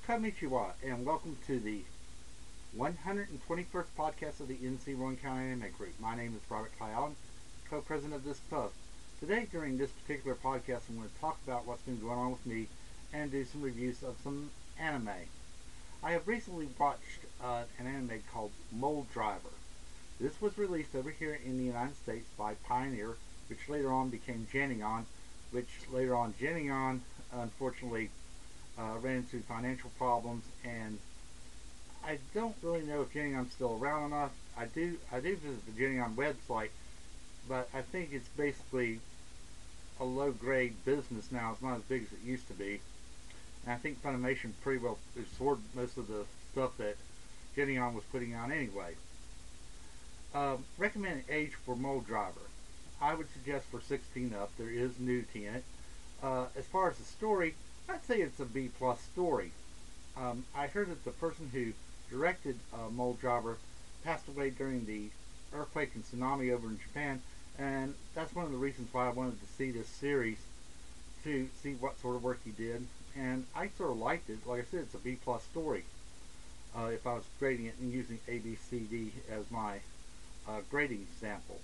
Konnichiwa, and welcome to the 121st podcast of the Rowan County Anime Group. My name is Robert Cloud, co-president of this club. Today, during this particular podcast, I'm going to talk about what's been going on with me and do some reviews of some anime. I have recently watched an anime called Mole Driver. This was released over here in the United States by Pioneer, which later on became Geneon, which later on Geneon, unfortunately, ran into financial problems, and I don't really know if Geneon's still around or not. I do visit the Geneon website, but I think it's basically a low-grade business now. It's not as big as it used to be, and I think Funimation pretty well absorbed most of the stuff that Geneon was putting out anyway. Recommended age for Mole Driver. I would suggest for 16 up. There is nudity in it. As far as the story, I'd say it's a B plus story. I heard that the person who directed Mole Driver passed away during the earthquake and tsunami over in Japan, and that's one of the reasons why I wanted to see this series, to see what sort of work he did. And I sort of liked it. Like I said, it's a B plus story. If I was grading it and using A, B, C, D as my grading example.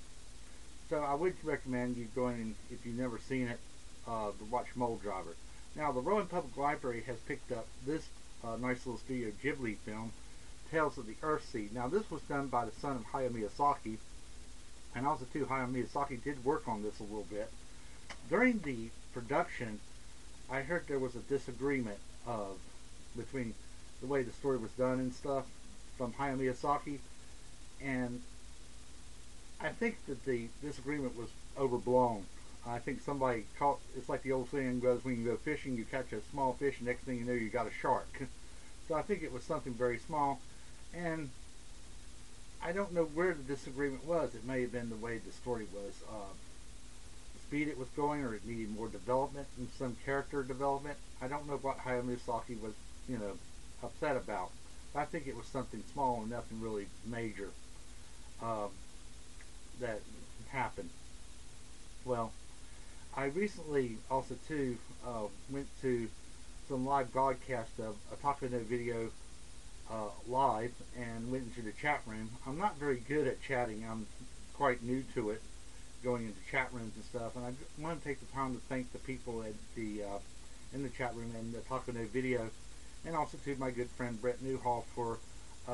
So I would recommend you going in, if you've never seen it, to watch Mole Driver. Now, the Rowan Public Library has picked up this nice little Studio Ghibli film, Tales of the Earthseed. Now, this was done by the son of Hayao Miyazaki, and also, too, Hayao Miyazaki did work on this a little bit. During the production, I heard there was a disagreement between the way the story was done and stuff from Hayao Miyazaki, and I think that the disagreement was overblown. I think somebody caught, it's like the old saying goes, when you go fishing, you catch a small fish, and next thing you know, you got a shark. So I think it was something very small, and I don't know where the disagreement was. It may have been the way the story was, the speed it was going, or it needed more development and some character development. I don't know what Hayao Miyazaki was, upset about. But I think it was something small and nothing really major that happened. Well, I recently also too went to some live broadcast of a Taco No video live and went into the chat room. I'm not very good at chatting. I'm quite new to it, going into chat rooms and stuff. And I want to take the time to thank the people at the in the chat room and the Taco No video, and also to my good friend Brett Newhall for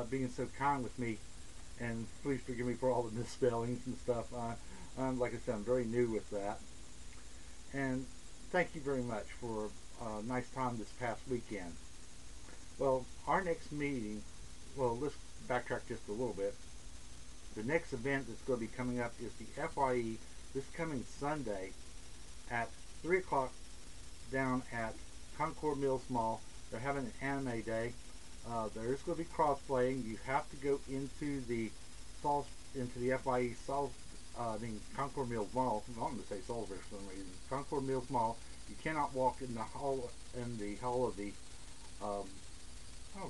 being so kind with me. And please forgive me for all the misspellings and stuff. Like I said, I'm very new with that. And thank you very much for a nice time this past weekend. Well, our next meeting, well, let's backtrack just a little bit. The next event that's going to be coming up is the FYE this coming Sunday at 3 o'clock down at Concord Mills Mall. They're having an anime day. There is going to be cross-playing. You have to go into the FYE Concord Mills Mall. I'm going to say Salisbury for some reason. Concord Mills Mall. You cannot walk in the hall of the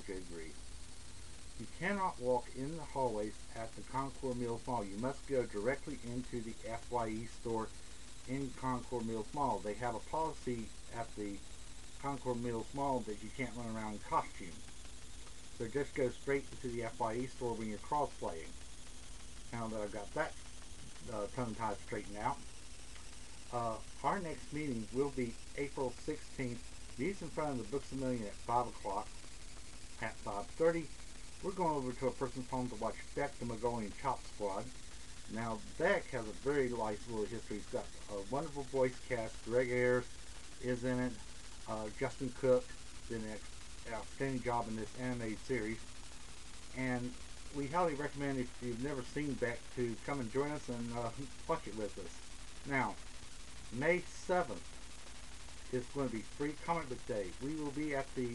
good grief. You cannot walk in the hallways at the Concord Mills Mall. You must go directly into the FYE store in Concord Mills Mall. They have a policy at the Concord Mills Mall that you can't run around in costume. So just go straight into the FYE store when you're cross-playing. Now that I've got that tongue-tied straightened out, our next meeting will be April 16th. Meets in front of the Books A Million at 5 o'clock. At 5:30, we're going over to a person's home to watch Beck the Mongolian Chop Squad. Now, Beck has a very nice little history. He's got a wonderful voice cast. Greg Ayers is in it. Justin Cook did an outstanding job in this animated series. And we highly recommend, if you've never seen Beck, to come and join us and watch it with us. Now, May 7th is going to be Free Comic Book Day. We will be at the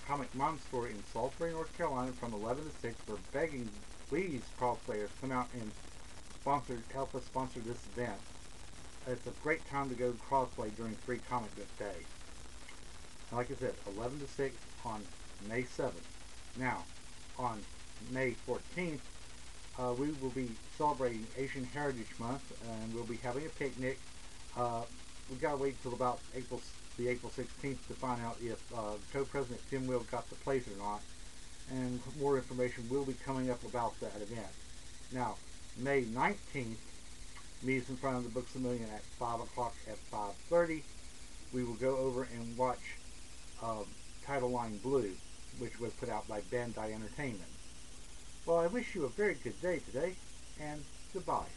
Comic Mom store in Salisbury, North Carolina from 11 to 6. We're begging, please, cosplayers, come out and help us sponsor this event. It's a great time to go cosplay during Free Comic Book Day. Like I said, 11 to 6 on May 7th. Now, on May 14th, we will be celebrating Asian Heritage Month, and we'll be having a picnic. We've got to wait till about April the April 16th to find out if co-president Tim Will got the place or not, and more information will be coming up about that event. Now, May 19th, meet us in front of the Books a Million at 5 o'clock at 5:30. We will go over and watch Title Line Blue, which was put out by Bandai Entertainment. Well, I wish you a very good day today, and goodbye.